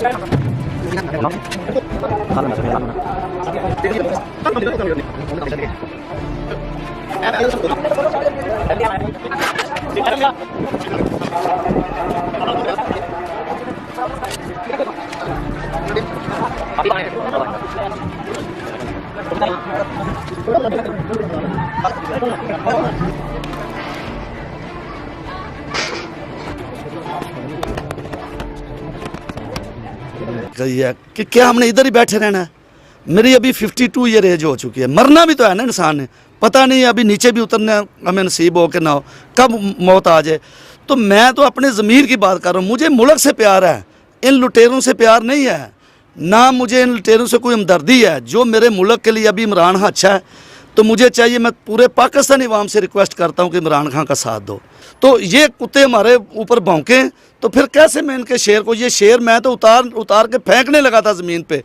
है कि क्या हमने इधर ही बैठे रहना है। मेरी अभी 52 ईयर एज हो चुकी है, मरना भी तो है ना इंसान ने, पता नहीं अभी नीचे भी उतरना हमें नसीब हो कि ना हो, कब मौत आ जाए। तो मैं तो अपने ज़मीर की बात कर रहा हूँ, मुझे मुल्क से प्यार है, इन लुटेरों से प्यार नहीं है, ना मुझे इन लुटेरों से कोई हमदर्दी है। जो मेरे मुल्क के लिए अभी इमरान खान अच्छा है तो मुझे चाहिए, मैं पूरे पाकिस्तानी अवाम से रिक्वेस्ट करता हूँ कि इमरान खान का साथ दो। तो ये कुत्ते हमारे ऊपर भौंकें तो फिर कैसे मैं इनके शेर को, ये शेर मैं तो उतार के फेंकने लगा था ज़मीन पे,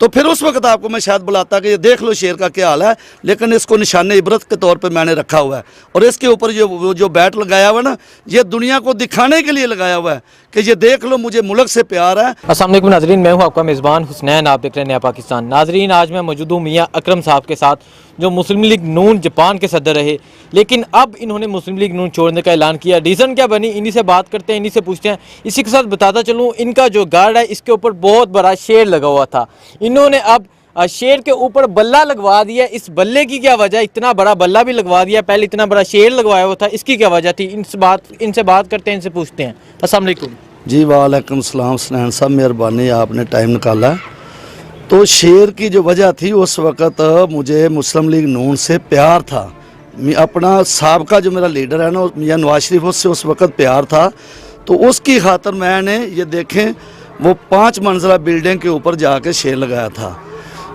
तो फिर उस वक्त आपको मैं शायद बुलाता कि ये देख लो शेर का क्या हाल है, लेकिन इसको निशान इबरत के तौर पे मैंने रखा हुआ है। और इसके ऊपर जो बैट लगाया हुआ है ना, ये दुनिया को दिखाने के लिए लगाया हुआ है कि ये देख लो मुझे मुल्क से प्यार है। अस्सलाम वालेकुम नाजरीन, मैं हूँ आपका मेज़बान हुसनैन, आप देख रहे हैं नया पाकिस्तान। नाजरीन, आज मैं मौजूद हूँ मियाँ अकरम साहब के साथ, जो मुस्लिम लीग नून जापान के सदर रहे, लेकिन अब इन्होंने मुस्लिम लीग नून छोड़ने का ऐलान किया। रीज़न क्या बनी, इन्हीं से बात करते हैं, इन्हीं से पूछते हैं। इसी के साथ बताता चलूँ, इनका जो गार्ड है इसके ऊपर बहुत बड़ा शेर लगा हुआ था, इन्होंने अब शेर के ऊपर बल्ला लगवा दिया। इस बल्ले की क्या वजह, इतना बड़ा बल्ला भी लगवा दिया, पहले इतना बड़ा शेर लगवाया हुआ था, इसकी क्या वजह थी? इनसे बात करते हैं, इनसे पूछते हैं। अस्सलाम वालेकुम। जी वालेकुम सलाम सनैन साहब, मेहरबानी आपने टाइम निकाला। तो शेर की जो वजह थी, उस वक़्त मुझे मुस्लिम लीग नून से प्यार था, अपना साबका जो मेरा लीडर है ना मियाँ नवाज शरीफ, उससे उस वक़्त प्यार था। तो उसकी खातर मैंने ये देखें वो 5 मंजिला बिल्डिंग के ऊपर जाके शेर लगाया था।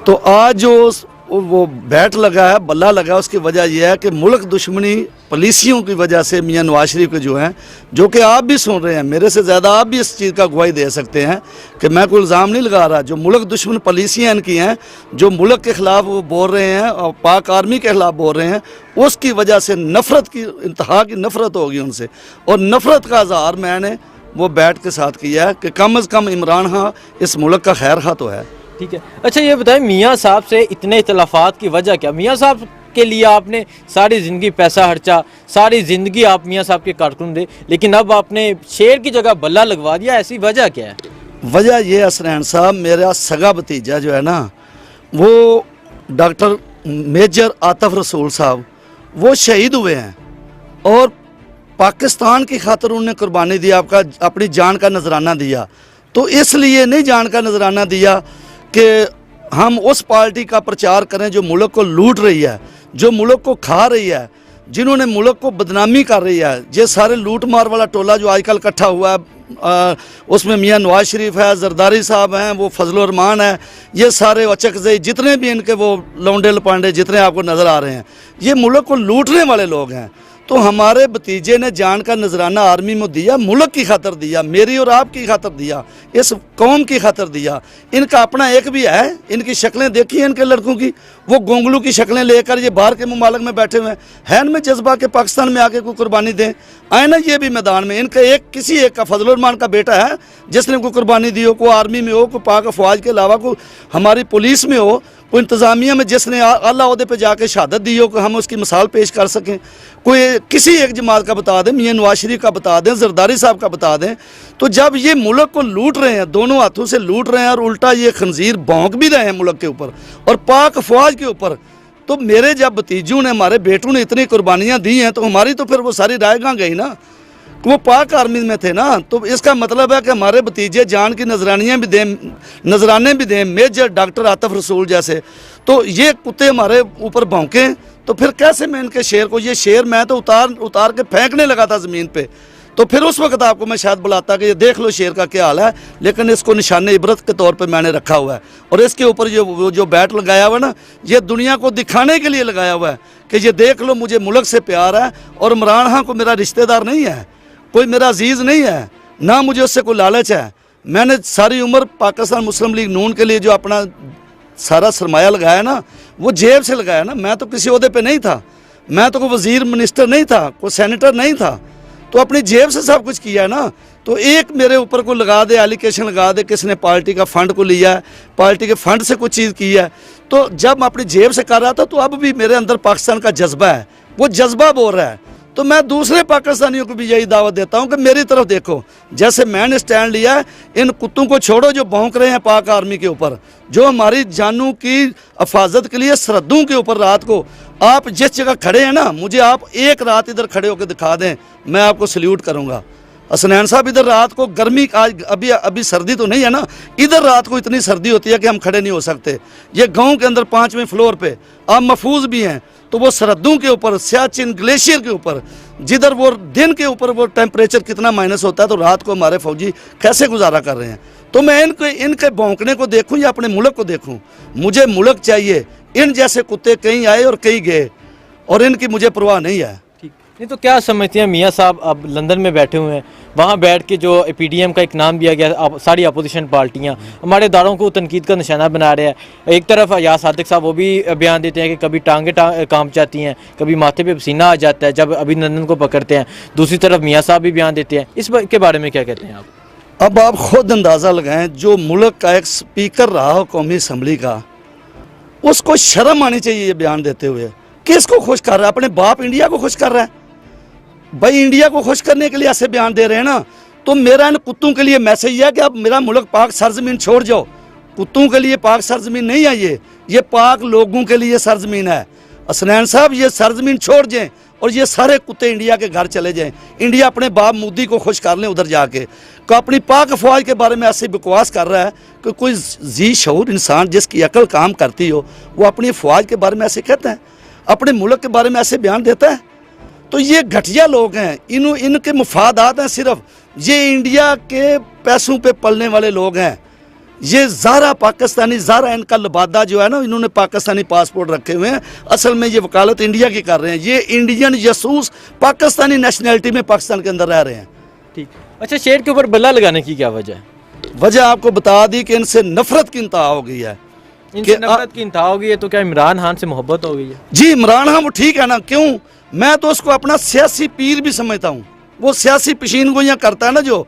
तो आज जो वो बैट लगा है, बल्ला लगा है, उसकी वजह यह है कि मुल्क दुश्मनी पॉलिसियों की वजह से मियाँ नवाज शरीफ के जो हैं, जो कि आप भी सुन रहे हैं, मेरे से ज़्यादा आप भी इस चीज़ का गवाही दे सकते हैं कि मैं कोई इल्ज़ाम नहीं लगा रहा, जो मुल्क दुश्मन पॉलिसियाँ इनकी हैं, जो मुल्क के ख़िलाफ़ वो बोल रहे हैं और पाक आर्मी के ख़िलाफ़ बोल रहे हैं, उसकी वजह से नफ़रत की इंतहा की नफ़रत होगी उनसे। और नफ़रत का इज़हार मैंने वो बैट के साथ किया है कि कम अज़ कम इमरान खान इस मुल्क का खैर खा तो है। ठीक है, अच्छा ये बताएं, मियाँ साहब से इतने इख्तलाफात की वजह क्या? मियाँ साहब के लिए आपने सारी ज़िंदगी पैसा खर्चा, सारी ज़िंदगी आप मियाँ साहब के कारकुन थे, लेकिन अब आपने शेर की जगह बल्ला लगवा दिया, ऐसी वजह क्या है? वजह यह है सरैन साहब, मेरा सगा भतीजा जो है ना, वो डॉक्टर मेजर आतिफ रसूल साहब, वो शहीद हुए हैं और पाकिस्तान की खातर उन्होंने कुर्बानी दी, अपनी जान का नजराना दिया। तो इसलिए नहीं जान का नजराना दिया कि हम उस पार्टी का प्रचार करें जो मुल्क को लूट रही है, जो मुल्क को खा रही है, जिन्होंने मुल्क को बदनामी कर रही है। ये सारे लूट मार वाला टोला जो आजकल इकट्ठा हुआ है, उसमें मियाँ नवाज शरीफ है, जरदारी साहब हैं, वो फजलुर रहमान है, ये सारे अचकज़ई जितने भी इनके वो लौंडे लपांडे जितने आपको नज़र आ रहे हैं, ये मुल्क को लूटने वाले लोग हैं। तो हमारे भतीजे ने जान का नजराना आर्मी में दिया, मुल्क की खातर दिया, मेरी और आपकी खातर दिया, इस कौम की खातर दिया। इनका अपना एक भी है, इनकी शक्लें देखिए इनके लड़कों की, वो गोंगलू की शक्लें लेकर ये बाहर के मुमालिक में बैठे हुए हैं इनमें जज्बा के पाकिस्तान में आके कोई कुर्बानी दें, आए ना ये भी मैदान में। इनका किसी एक का फजलुर रहमान का बेटा है जिसने कोई कुर्बानी दी हो, कोई आर्मी में हो, कोई पाक अफवाज के अलावा कोई हमारी पुलिस में हो, कोई इंतज़ामिया में जिसने आला ओहदे पे जाके शहादत दी हो कि हम उसकी मिसाल पेश कर सकें। कोई किसी एक जमात का बता दें, मियाँ नवाज शरीफ का बता दें, जरदारी साहब का बता दें। तो जब ये मुल्क को लूट रहे हैं, दोनों हाथों से लूट रहे हैं और उल्टा ये खंजीर भौंक भी रहे हैं मुल्क के ऊपर और पाक अफवाज के ऊपर, तो मेरे जब भतीजों ने, हमारे बेटों ने इतनी कुर्बानियाँ दी हैं, तो हमारी तो फिर वो सारी राय कहाँ गई ना, वो पाक आर्मी में थे ना। तो इसका मतलब है कि हमारे भतीजे जान की नजरानियाँ भी दें, नजराने भी दें, मेजर डॉक्टर आतिफ रसूल जैसे। तो ये कुत्ते हमारे ऊपर भौंकें तो फिर कैसे मैं इनके शेर को, ये शेर मैं तो उतार के फेंकने लगा था ज़मीन पे, तो फिर उस वक्त आपको मैं शायद बुलाता कि ये देख लो शेर का क्या हाल है, लेकिन इसको निशान इबरत के तौर पे मैंने रखा हुआ है। और इसके ऊपर जो बैट लगाया हुआ है ना, ये दुनिया को दिखाने के लिए लगाया हुआ है कि ये देख लो मुझे मुल्क से प्यार है और इमरान खान को मेरा रिश्तेदार नहीं है, कोई मेरा अजीज़ नहीं है, ना मुझे उससे कोई लालच है। मैंने सारी उम्र पाकिस्तान मुस्लिम लीग नून के लिए जो अपना सारा सरमाया लगाया ना, वो जेब से लगाया ना। मैं तो किसी ओहदे पे नहीं था, मैं तो कोई वज़ीर मिनिस्टर नहीं था, कोई सेनेटर नहीं था, तो अपनी जेब से सब कुछ किया है ना। तो एक मेरे ऊपर को लगा दे, एलिगेशन लगा दे, किसने पार्टी का फंड को लिया है, पार्टी के फंड से कुछ चीज़ की है। तो जब मैं अपनी जेब से कर रहा था तो अब भी मेरे अंदर पाकिस्तान का जज्बा है, वो जज्बा बोल रहा है। तो मैं दूसरे पाकिस्तानियों को भी यही दावत देता हूं कि मेरी तरफ देखो, जैसे मैंने स्टैंड लिया है, इन कुत्तों को छोड़ो जो भौंक रहे हैं पाक आर्मी के ऊपर, जो हमारी जानों की हिफाजत के लिए सरहदों के ऊपर रात को आप जिस जगह खड़े हैं ना, मुझे आप एक रात इधर खड़े होकर दिखा दें, मैं आपको सल्यूट करूंगा। हसनैन साहब, इधर रात को गर्मी, आज अभी सर्दी तो नहीं है ना, इधर रात को इतनी सर्दी होती है कि हम खड़े नहीं हो सकते। ये गांव के अंदर 5वें फ्लोर पे आप महफूज भी हैं, तो वो सरहदों के ऊपर, सियाचिन ग्लेशियर के ऊपर, जिधर वो दिन के ऊपर वो टेम्परेचर कितना माइनस होता है, तो रात को हमारे फौजी कैसे गुजारा कर रहे हैं। तो मैं इनके भौंकने को देखूं या अपने मुल्क को देखूं? मुझे मुल्क चाहिए। इन जैसे कुत्ते कहीं आए और कहीं गए, और इनकी मुझे परवाह नहीं है। ठीक नहीं, तो क्या समझते हैं मियाँ साहब, अब लंदन में बैठे हुए हैं, वहाँ बैठ के जो PDM का एक नाम दिया गया, सारी अपोजिशन पार्टियाँ हमारे इदारों को तनकीद का निशाना बना रहे हैं। एक तरफ यार सादिक साहब वो भी बयान देते हैं कि कभी टांगे काम जाती हैं, कभी माथे पे पसीना आ जाता है जब अभिनंदन को पकड़ते हैं। दूसरी तरफ मियाँ साहब भी बयान देते हैं। इस के बारे में क्या कहते हैं आप? अब आप खुद अंदाज़ा लगाएं, जो मुल्क का एक स्पीकर रहा हो कौमी असम्बली का, उसको शर्म आनी चाहिए ये बयान देते हुए। किसको खुश कर रहा है? अपने बाप इंडिया को खुश कर रहा है। भाई इंडिया को खुश करने के लिए ऐसे बयान दे रहे हैं ना, तो मेरा इन कुत्तों के लिए मैसेज है कि अब मेरा मुल्क पाक सरजमीन छोड़ जाओ। कुत्तों के लिए पाक सरजमीन नहीं है, ये पाक लोगों के लिए सरजमीन है। हसनैन साहब, ये सरजमीन छोड़ जाएं और ये सारे कुत्ते इंडिया के घर चले जाएं। इंडिया अपने बाप मोदी को खुश कर लें उधर जाके। तो अपनी पाक अफवाज के बारे में ऐसे बकवास कर रहा है कि कोई जी शऊर इंसान जिसकी अकल काम करती हो, वो अपनी अफवाज के बारे में ऐसे कहता है, अपने मुल्क के बारे में ऐसे बयान देता है। तो ये घटिया लोग हैं, इनके मुफादात हैं सिर्फ। ये इंडिया के पैसों पे पलने वाले लोग हैं। ये ज़ारा पाकिस्तानी, ज़ारा इनका लबादा जो है ना, इन्होंने पाकिस्तानी पासपोर्ट रखे हुए हैं, असल में ये वकालत इंडिया की कर रहे हैं। ये इंडियन जासूस पाकिस्तानी नेशनैलिटी में पाकिस्तान के अंदर रह रहे हैं। ठीक, अच्छा, शेर के ऊपर बल्ला लगाने की क्या वजह है? वजह आपको बता दी कि इनसे नफरत की इंतहा हो गई है। इनसे नफरत की इंतहा हो गई है, तो क्या इमरान खान से मोहब्बत हो गई है? जी, इमरान खान वो ठीक है ना, क्यों? मैं तो उसको अपना सियासी पीर भी समझता हूँ। वो सियासी पेशीन गोइयाँ करता है ना, जो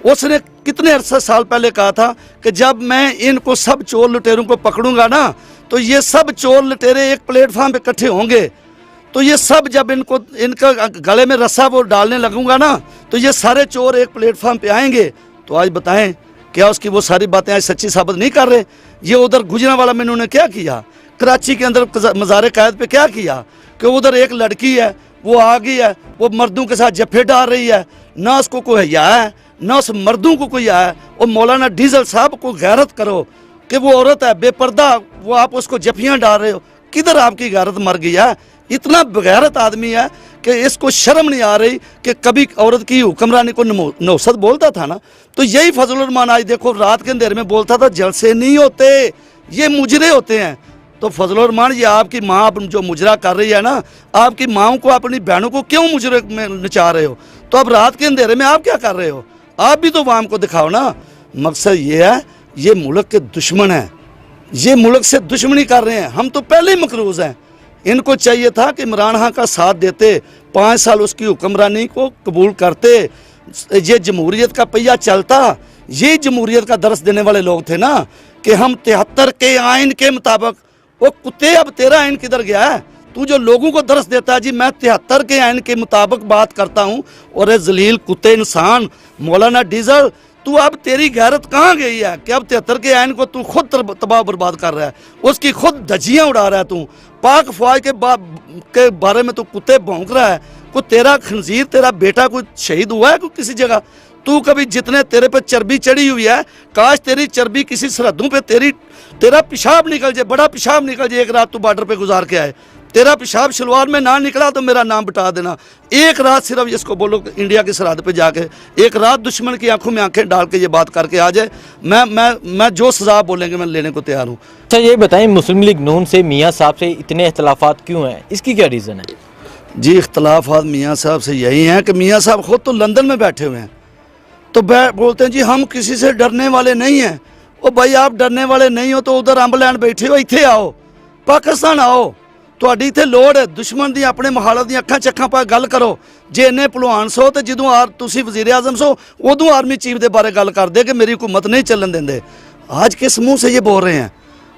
उसने कितने अरसा साल पहले कहा था कि जब मैं इनको सब चोर लुटेरों को पकड़ूंगा ना, तो ये सब चोर लुटेरे एक प्लेटफार्म पे इकट्ठे होंगे, तो ये सब जब इनका गले में रस्सा वो डालने लगूंगा ना, तो ये सारे चोर एक प्लेटफार्म पे आएंगे। तो आज बताएं, क्या उसकी वो सारी बातें आज सच्ची साबित नहीं कर रहे? ये उधर गुजरांवाला में इन्होंने क्या किया, कराची के अंदर मज़ार क़ायद पे क्या किया कि उधर एक लड़की है, वो आ गई है, वो मर्दों के साथ जफ्फे डाल रही है, ना उसको कोई हया है, ना उस मर्दों को कोई आया। और मौलाना डीजल साहब को गैरत करो कि वो औरत है बेपर्दा, वो आप उसको जफियाँ डाल रहे हो। किधर आपकी गैरत मर गई है? इतना बेगैरत आदमी है कि इसको शर्म नहीं आ रही कि कभी औरत की हुक्मरानी को नौसत बोलता था ना, तो यही फजलुर रहमान आज देखो रात के अंधेरे में बोलता था जलसे नहीं होते, ये मुजरे होते हैं। तो फजलुर रहमान, ये आपकी माँ जो मुजरा कर रही है ना, आपकी माँओं को, अपनी बहनों को क्यों मुजरे में नचा रहे हो? तो अब रात के अंधेरे में आप क्या कर रहे हो? आप भी तो वाम को दिखाओ ना। मकसद ये है, ये मुल्क के दुश्मन हैं, ये मुल्क से दुश्मनी कर रहे हैं। हम तो पहले ही मकरूज हैं। इनको चाहिए था कि इमरान खान का साथ देते, 5 साल उसकी हुक्मरानी को कबूल करते, ये जमहूरियत का पहिया चलता। ये जमहूरियत का दर्स देने वाले लोग थे ना कि हम 73 के आइन के मुताबिक। वो कुत्ते, अब तेरा आइन किधर गया है? तू जो लोगों को दर्स देता है, जी मैं 73 के आइन के मुताबिक बात करता हूँ, और ये जलील कुत्ते इंसान मौलाना डीजल, तू अब तेरी गैरत कहाँ गई है कि अब 73 के आइन को तू खुद तबाह बर्बाद कर रहा है, उसकी खुद धज्जियाँ उड़ा रहा है। तू पाक फौज के बारे में तू कुत्ते भौंक रहा है। कोई तेरा खंजीर, तेरा बेटा कोई शहीद हुआ है कोई किसी जगह? तू कभी, जितने तेरे पे चर्बी चढ़ी हुई है, काश तेरी चर्बी किसी सरहदों पे तेरा पेशाब निकल जाए, बड़ा पेशाब निकल जाए। एक रात तू बॉर्डर पे गुजार के आए, तेरा पेशाब शलवार में ना निकला तो मेरा नाम बता देना। एक रात सिर्फ इसको बोलो इंडिया की सरहद पे जाके एक रात दुश्मन की आंखों में आंखें डाल के ये बात करके आ जाए, मैं जो सजा बोलेंगे मैं लेने को तैयार हूँ। अच्छा, ये बताएं, मुस्लिम लीग नून से मियाँ साहब से इतने इख्तलाफात क्यों हैं? इसकी क्या रीज़न है? जी, इख्तलाफात मियाँ साहब से यही हैं कि मियाँ साहब खुद तो लंदन में बैठे हुए हैं, तो बोलते हैं जी हम किसी से डरने वाले नहीं हैं। ओ भाई, आप डरने वाले नहीं हो तो उधर अम्बलैंड बैठे हो, इत्थे आओ, पाकिस्तान आओ, ਤੁਹਾਡੀ ਇੱਥੇ ਲੋੜ ਹੈ ਦੁਸ਼ਮਣ ਦੀ ਆਪਣੇ ਮੁਹਾਲਤ ਦੀਆਂ ਅੱਖਾਂ ਚੱਖਾਂ ਪਾ ਗੱਲ ਕਰੋ। ਜੇ ਇੰਨੇ ਭਲਵਾਨ ਸੋ ਤੇ ਜਦੋਂ ਤੁਸੀਂ वज़ीर आज़म सो उदों आर्मी चीफ के बारे गल करते कि मेरी हुकूमत नहीं चलन देंगे। आज किस मुंह से ये बोल रहे हैं?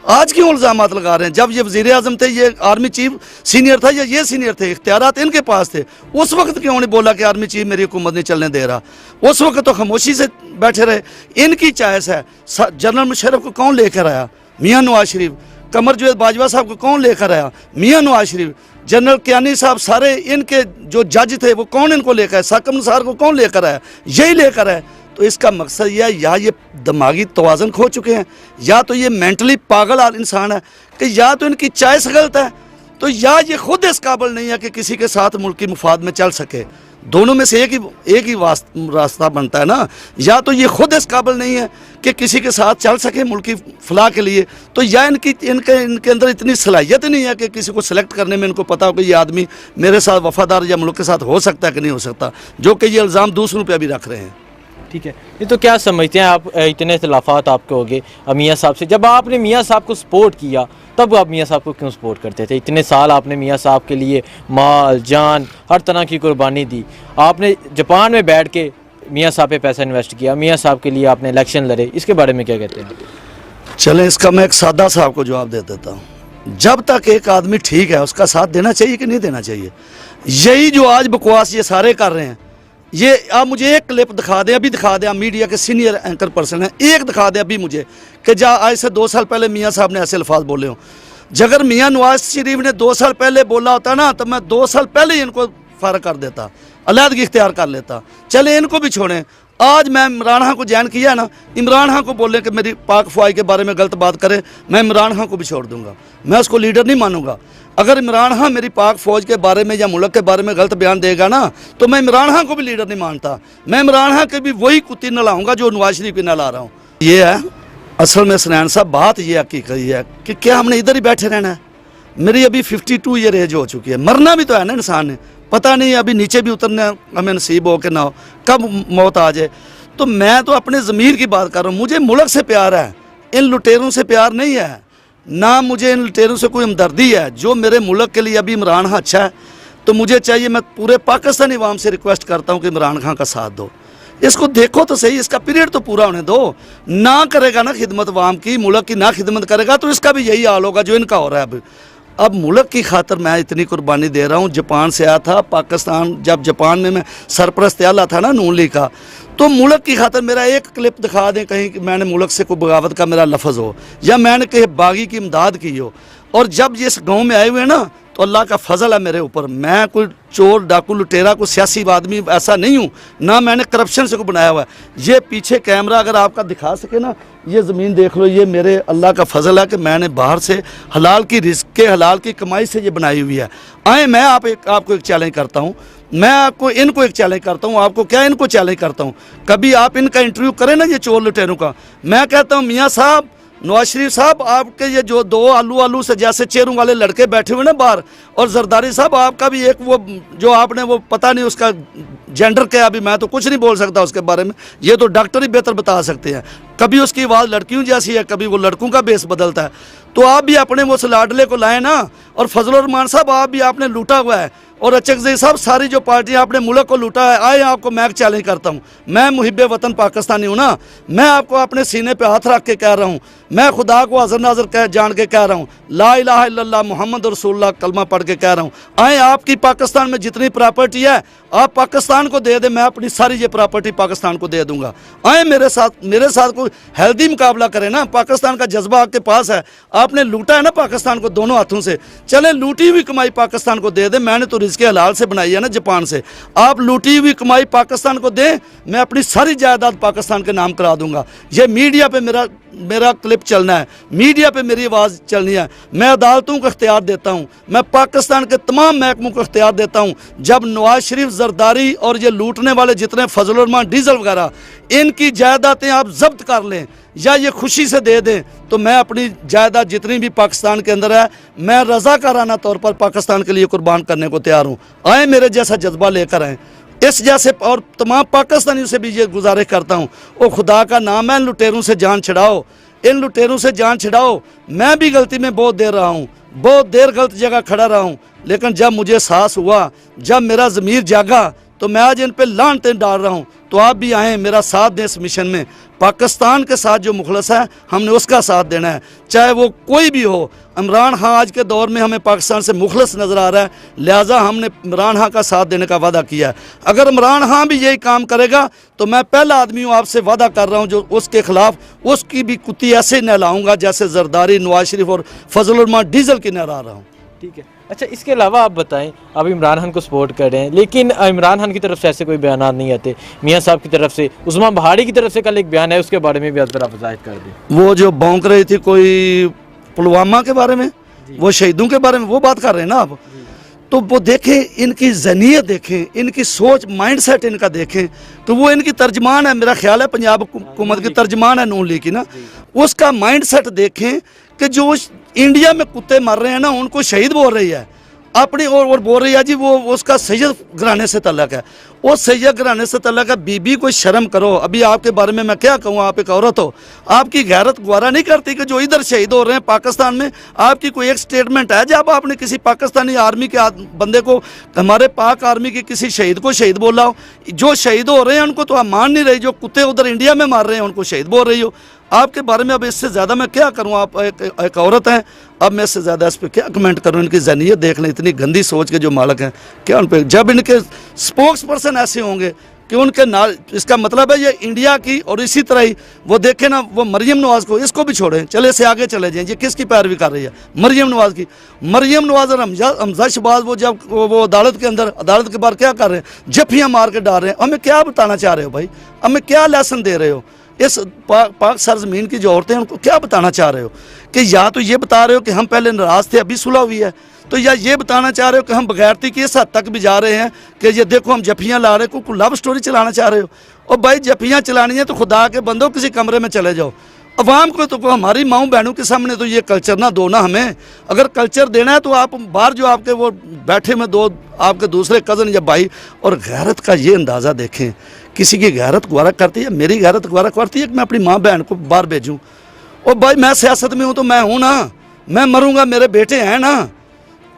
आज क्यों इल्ज़ामात लगा रहे हैं? जब ये वज़ीर आज़म थे, ये आर्मी चीफ सीनियर था या ये सीनियर थे, इख्तियारात इनके पास थे, उस वक्त क्यों नहीं बोला कि आर्मी चीफ मेरी हुकूमत नहीं चलने दे रहा? उस वक्त तो खामोशी से बैठे रहे। इनकी चॉइस है। जनरल मुशर्रफ को कौन लेकर आया? मियाँ नवाज शरीफ। कमर जावेद बाजवा साहब को कौन लेकर आया? मियाँ नवाज शरीफ। जनरल कियानी साहब, सारे इनके जो जज थे वो कौन इनको लेकर आया? साकम निसार को कौन लेकर आया? यही लेकर आया। तो इसका मकसद यह है, या ये दिमागी तवाज़ुन खो चुके हैं, या तो ये मेंटली पागल इंसान है, कि या तो इनकी चॉइस गलत है, तो या ये खुद इस काबिल नहीं है कि किसी के साथ मुल्क की मुफाद में चल सके। दोनों में से एक ही रास्ता बनता है ना। या तो ये खुद इस काबिल नहीं है कि किसी के साथ चल सके मुल्क की फलाह के लिए, तो या इनके अंदर इतनी सलाहियत नहीं है कि किसी को सिलेक्ट करने में इनको पता हो कि ये आदमी मेरे साथ वफादार या मुल्क के साथ हो सकता है कि नहीं हो सकता, जो कि ये इल्ज़ाम दूसरों पर भी रख रहे हैं। ठीक है, ये तो क्या समझते हैं आप, इतने इख्तिलाफ़ात आपके हो गए मियाँ साहब से, जब आपने मियाँ साहब को सपोर्ट किया तब आप मियाँ साहब को क्यों सपोर्ट करते थे? इतने साल आपने मियाँ साहब के लिए माल जान हर तरह की कुर्बानी दी। आपने जापान में बैठ के मियाँ साहब पे पैसा इन्वेस्ट किया, मियाँ साहब के लिए आपने इलेक्शन लड़े, इसके बारे में क्या कहते हैं? चलें, इसका मैं एक सादा साहब को जवाब दे देता हूँ। जब तक एक आदमी ठीक है उसका साथ देना चाहिए कि नहीं देना चाहिए? यही जो आज बकवास ये सारे कर रहे हैं, ये आप मुझे एक क्लिप दिखा दें, अभी दिखा दें, आप मीडिया के सीनियर एंकर पर्सन हैं, एक दिखा दें अभी मुझे कि आज से 2 साल पहले मियाँ साहब ने ऐसे अल्फाज बोले हों। अगर मियाँ नवाज शरीफ ने 2 साल पहले बोला होता ना, तो मैं 2 साल पहले ही इनको फारग कर देता, अलहदगी इख्तियार कर लेता। चले इनको भी छोड़ें। आज मैं इमरान खान को ज्वाइन किया ना, इमरान खान को बोले कि मेरी पाक फौज के बारे में गलत बात करे, मैं इमरान खान को भी छोड़ दूंगा, मैं उसको लीडर नहीं मानूंगा। अगर इमरान खान मेरी पाक फौज के बारे में या मुल्क के बारे में गलत बयान देगा ना, तो मैं इमरान खान को भी लीडर नहीं मानता। मैं इमरान खान के भी वही कुत्ती नलाऊंगा जो नवाज शरीफ की नला रहा हूँ। ये है असल में सनैन साहब, बात ये हकीकत है कि क्या हमने इधर ही बैठे रहना है? मेरी अभी 52 ईयर एज हो चुकी है, मरना भी तो है ना इंसान ने, पता नहीं अभी नीचे भी उतरना हमें नसीब हो कि ना हो, कब मौत आ जाए। तो मैं तो अपने ज़मीर की बात कर रहा हूँ। मुझे मुल्क से प्यार है, इन लुटेरों से प्यार नहीं है, ना मुझे इन लुटेरों से कोई हमदर्दी है। जो मेरे मुल्क के लिए अभी इमरान खान अच्छा है तो मुझे चाहिए, मैं पूरे पाकिस्तानी अवाम से रिक्वेस्ट करता हूँ कि इमरान खान का साथ दो, इसको देखो तो सही, इसका पीरियड तो पूरा होने दो। ना करेगा ना खिदमत अवाम की, मुल्क की ना खिदमत करेगा तो इसका भी यही हाल होगा जो इनका हो रहा है। अब मुल्क की खातर मैं इतनी कुर्बानी दे रहा हूँ। जापान से आया था पाकिस्तान, जब जापान में मैं सरपरस्त आला था ना नून लीग का, तो मुल्क की खातर मेरा एक क्लिप दिखा दें कहीं कि मैंने मुल्क से कोई बगावत का मेरा लफ्ज़ हो, या मैंने कहीं बागी की इमदाद की हो। और जब ये इस गाँव में आए हुए ना, तो अल्लाह का फजल है मेरे ऊपर। मैं कोई चोर डाकू लुटेरा कोई सियासी आदमी ऐसा नहीं हूँ, ना मैंने करप्शन से को बनाया हुआ है। ये पीछे कैमरा अगर आपका दिखा सके ना, ये ज़मीन देख लो, ये मेरे अल्लाह का फजल है कि मैंने बाहर से हलाल की रिस्क के हलाल की कमाई से ये बनाई हुई है। आए मैं आपको एक चैलेंज करता हूँ, मैं इनको एक चैलेंज करता हूँ, आपको क्या इनको चैलेंज करता हूँ, कभी आप इनका इंटरव्यू करें ना ये चोर लुटेरों का। मैं कहता हूँ मियाँ साहब, नवाज शरीफ साहब, आपके ये जो 2 आलू से जैसे चेहरों वाले लड़के बैठे हुए ना बाहर, और जरदारी साहब आपका भी एक वो जो आपने वो पता नहीं उसका जेंडर क्या, अभी मैं तो कुछ नहीं बोल सकता उसके बारे में, ये तो डॉक्टर ही बेहतर बता सकते हैं। कभी उसकी आवाज़ लड़कियों जैसी है, कभी वो लड़कों का बेस बदलता है। तो आप भी अपने वो लाडले को लाएँ ना। और फजलुर रहमान साहब, आप भी आपने लूटा हुआ है, और अचकज़ई साहब, सारी जो पार्टियां आपने मुल्क को लूटा है, आए आपको मैं चैलेंज करता हूं। मैं मुहिब्बे वतन पाकिस्तानी हूं ना, मैं आपको अपने सीने पे हाथ रख के कह रहा हूं, मैं खुदा को हज़र नाज़र जान के कह रहा हूं, ला इलाहा इल्लल्लाह मुहम्मद रसूलुल्लाह कलमा पढ़ के कह रहा हूं। आए आपकी पाकिस्तान में जितनी प्रॉपर्टी है आप पाकिस्तान को दे दे, मैं अपनी सारी ये प्रॉपर्टी पाकिस्तान को दे दूंगा। आए मेरे साथ कोई हेल्दी मुकाबला करे ना। पाकिस्तान का जज्बा आपके पास है, आपने लूटा है ना पाकिस्तान को दोनों हाथों से, चले लूटी हुई कमाई पाकिस्तान को दे दे। मैंने तो रिज़्क़े हलाल से बनाई है ना जापान से, आप लूटी हुई कमाई पाकिस्तान को दें, मैं अपनी सारी जायदाद पाकिस्तान के नाम करा दूंगा। ये मीडिया पे मेरा क्लिप चलना है, मीडिया पे मेरी आवाज़ चलनी है। मैं अदालतों को इख्तियार देता हूँ, मैं पाकिस्तान के तमाम महकमों को इख्तियार देता हूँ। जब नवाज शरीफ, जरदारी और ये लूटने वाले जितने फजलुर रहमान, डीजल वगैरह, इनकी जायदादें आप जब्त कर लें या ये खुशी से दे दें, तो मैं अपनी जायदाद जितनी भी पाकिस्तान के अंदर है, मैं रज़ाकाराना तौर पर पाकिस्तान के लिए कुर्बान करने को तैयार हूँ। आए मेरे जैसा जज्बा लेकर आएँ। इस जैसे और तमाम पाकिस्तानियों से भी ये गुजारिश करता हूँ, ओ खुदा का नाम है, लुटेरों से जान छड़ाओ। इन लुटेरों से जान छिड़ाओ। मैं भी गलती में बहुत देर रहा हूँ, बहुत देर गलत जगह खड़ा रहा हूँ, लेकिन जब मुझे एहसास हुआ, जब मेरा ज़मीर जागा, तो मैं आज इन पे लानतें डाल रहा हूँ। तो आप भी आएँ, मेरा साथ दें इस मिशन में। पाकिस्तान के साथ जो मुखलस है, हमने उसका साथ देना है, चाहे वो कोई भी हो। इमरान खान आज के दौर में हमें पाकिस्तान से मुखलस नज़र आ रहा है, लिहाजा हमने इमरान खान का साथ देने का वादा किया है। अगर इमरान खान भी यही काम करेगा तो मैं पहला आदमी हूँ, आपसे वादा कर रहा हूँ, जो उसके खिलाफ उसकी भी कुत्ती ऐसे नहलाऊंगा जैसे जरदारी, नवाज शरीफ और फजल रहमान डीजल की नहला रहा हूँ। ठीक है। अच्छा, इसके अलावा आप बताएं, आप इमरान खान को सपोर्ट कर रहे हैं, लेकिन इमरान खान की तरफ से ऐसे कोई बयान नहीं आते। मियां साहब की तरफ से, उस्मान बहाड़ी की तरफ से कल एक बयान है, उसके बारे में भी आप वजाहत कर दें। वो जो भौंक रही थी कोई पुलवामा के बारे में, वो शहीदों के बारे में वो बात कर रहे हैं ना आप, तो वो देखें, इनकी जनीयत देखें, इनकी सोच, माइंड सेट इनका देखें, तो वो इनकी तर्जमान है, मेरा ख्याल है पंजाब हुकूमत की तर्जमान है नून लीग की ना, उसका माइंड सेट देखें कि जो इंडिया में कुत्ते मर रहे हैं ना, उनको शहीद बोल रही है अपनी, और बोल रही है जी वो उसका सैयद घराने से तल्लक है, वो सैयद घराने से तल्लक है। बीबी को शर्म करो। अभी आपके बारे में मैं क्या कहूँ, आप एक औरत हो, आपकी गैरत गवारा नहीं करती कि जो इधर शहीद हो रहे हैं पाकिस्तान में, आपकी कोई एक स्टेटमेंट है जब आपने किसी पाकिस्तानी आर्मी के बंदे को, हमारे पाक आर्मी के किसी शहीद को शहीद बोला हो? जो शहीद हो रहे हैं उनको तो आप मान नहीं रही, जो कुत्ते उधर इंडिया में मार रहे हैं उनको शहीद बोल रही हो। आपके बारे में अब इससे ज़्यादा मैं क्या करूँ, आप एक औरत हैं, अब मैं इससे ज़्यादा इस पर क्या कमेंट करूँ। इनकी जनीयत देख लें, इतनी गंदी सोच के जो मालिक हैं, क्या उन पर, जब इनके स्पोक्स पर्सन ऐसे होंगे कि उनके नाल, इसका मतलब है ये इंडिया की, और इसी तरह ही वो देखें ना, वो मरियम नवाज़ को, इसको भी छोड़ें, चले से आगे चले जाएँ। ये किसकी पैरवी कर रही है? मरियम नवाज़ की। मरियम नवाज़ और हमजा शहबाज, वो जब वो अदालत के अंदर, अदालत के बाहर क्या कर रहे हैं? जफ्फियाँ मार के डाल रहे हैं। हमें क्या बताना चाह रहे हो भाई? हमें क्या लेसन दे रहे हो? इस पाक सरजमीन की जो औरतें हैं उनको क्या बताना चाह रहे हो? कि या तो ये बता रहे हो कि हम पहले नाराज़ थे, अभी सुलह हुई है, तो या ये बताना चाह रहे हो कि हम बगैरती की इस हद तक भी जा रहे हैं कि ये देखो हम जफ्फियाँ ला रहे हैं, कोई लव स्टोरी चलाना चाह रहे हो? और भाई जफ्फियाँ चलानी है तो खुदा के बंदो किसी कमरे में चले जाओ। अवाम को तो हमारी माँ बहनों के सामने तो ये कल्चर ना दो ना हमें। अगर कल्चर देना है तो आप बाहर जो आपके वो बैठे में दो आपके दूसरे कज़न या भाई, और गैरत का ये अंदाज़ा देखें, किसी की गैरत गवारा करती है, मेरी गैरत गवारा करती है कि मैं अपनी माँ बहन को बाहर भेजूँ? और भाई मैं सियासत में हूँ तो मैं हूँ ना, मैं मरूँगा, मेरे बेटे हैं ना।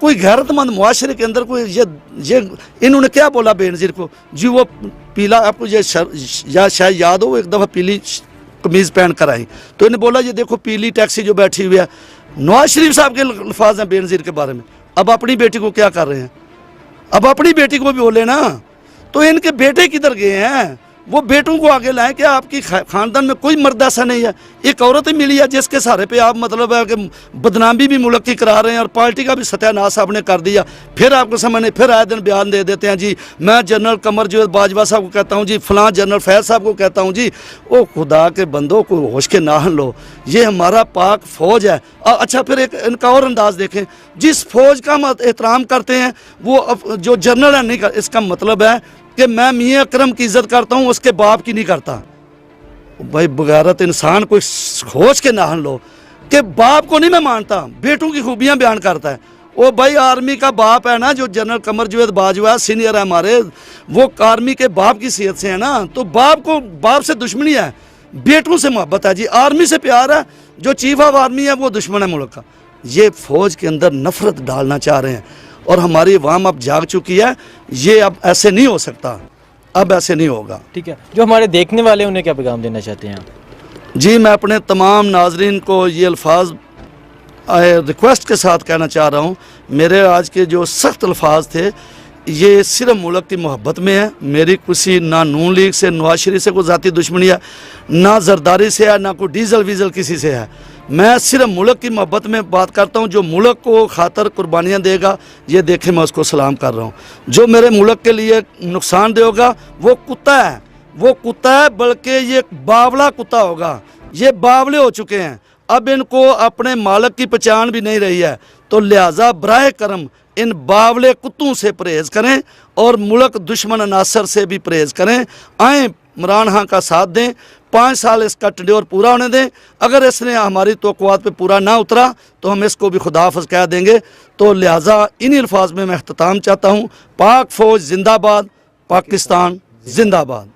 कोई गैरतमंद मुआशरे के अंदर कोई ये इन्होंने क्या बोला बेनज़ीर को जी, वो पीला, आपको ये शायद याद हो, वो एक दफ़ा पीली कमीज़ पहन कर आई तो इन्हें बोला ये देखो पीली टैक्सी जो बैठी हुई है। नवाज शरीफ साहब के अल्फाज हैं बेनज़ीर के बारे में। अब अपनी बेटी को क्या कर रहे हैं? अब अपनी बेटी को भी बोले ना, तो इनके बेटे किधर गए हैं? वो बेटों को आगे लाएं। क्या आपकी खानदान में कोई मर्द ऐसा नहीं है? एक औरत ही मिली है जिसके सहारे पे आप मतलब है कि बदनामी भी मुल्क की करा रहे हैं और पार्टी का भी सत्यानाश आपने कर दिया। फिर आपको समझ नहीं, फिर आए दिन बयान दे देते हैं जी मैं जनरल कमर जो बाजवा साहब को कहता हूँ जी, फलां जनरल फैज साहब को कहता हूँ जी। ओ खुदा के बंदो को होश के नाहन लो, ये हमारा पाक फौज है। अच्छा फिर एक इनका और अंदाज देखें, जिस फौज का हम एहतराम करते हैं वो जो जनरल है नहीं कर, इसका मतलब है कि मैं मियां अकरम की इज्जत करता हूं, उसके बाप की नहीं करता। भाई बगैरत इंसान कोई होश के नाहन लो कि बाप को नहीं मैं मानता, बेटों की खूबियां बयान करता है। वो भाई आर्मी का बाप है ना, जो जनरल कमर जवेद बाजवा सीनियर है हमारे, वो आर्मी के बाप की सीहत से है ना, तो बाप से दुश्मनी है, बेटों से मोहब्बत है जी, आर्मी से प्यार है। जो चीफ ऑफ आर्मी है वो दुश्मन है मुल्क का। ये फौज के अंदर नफरत डालना चाह रहे हैं और हमारी अवाम अब जाग चुकी है। ये अब ऐसे नहीं हो सकता, अब ऐसे नहीं होगा। ठीक है, जो हमारे देखने वाले उन्हें क्या पैगाम देना चाहते हैं आप? जी मैं अपने तमाम नाजरीन को ये अल्फाज रिक्वेस्ट के साथ कहना चाह रहा हूँ। मेरे आज के जो सख्त अल्फाज थे ये सिर्फ मुल्क की मोहब्बत में है। मेरी किसी ना नून लीग से, नवाज शरीफ से कोई ज़ाती दुश्मनी है, ना जरदारी से है, ना कोई डीजल वीजल किसी से है। मैं सिर्फ मुल्क की मोहब्बत में बात करता हूँ। जो मुल्क को खातर कुर्बानियाँ देगा ये देखे मैं उसको सलाम कर रहा हूँ। जो मेरे मुल्क के लिए नुकसान देगा वो कुत्ता है, वो कुत्ता है, बल्कि ये बावला कुत्ता होगा। ये बावले हो चुके हैं, अब इनको अपने मालिक की पहचान भी नहीं रही है। तो लिहाजा बराए करम इन बावले कुत्तों से परहेज़ करें और मुल्क दुश्मन अनासर से भी परहेज़ करें। आएँ इमरान खान का साथ दें, 5 साल इसका टेन्योर पूरा होने दें। अगर इसने हमारी तवक्कुआत पे पूरा ना उतरा तो हम इसको भी खुदाफिज कह देंगे। तो लिहाजा इन्हीं अल्फाज में मैं अख्ताम चाहता हूँ। पाक फ़ौज जिंदाबाद, पाकिस्तान जिंदाबाद।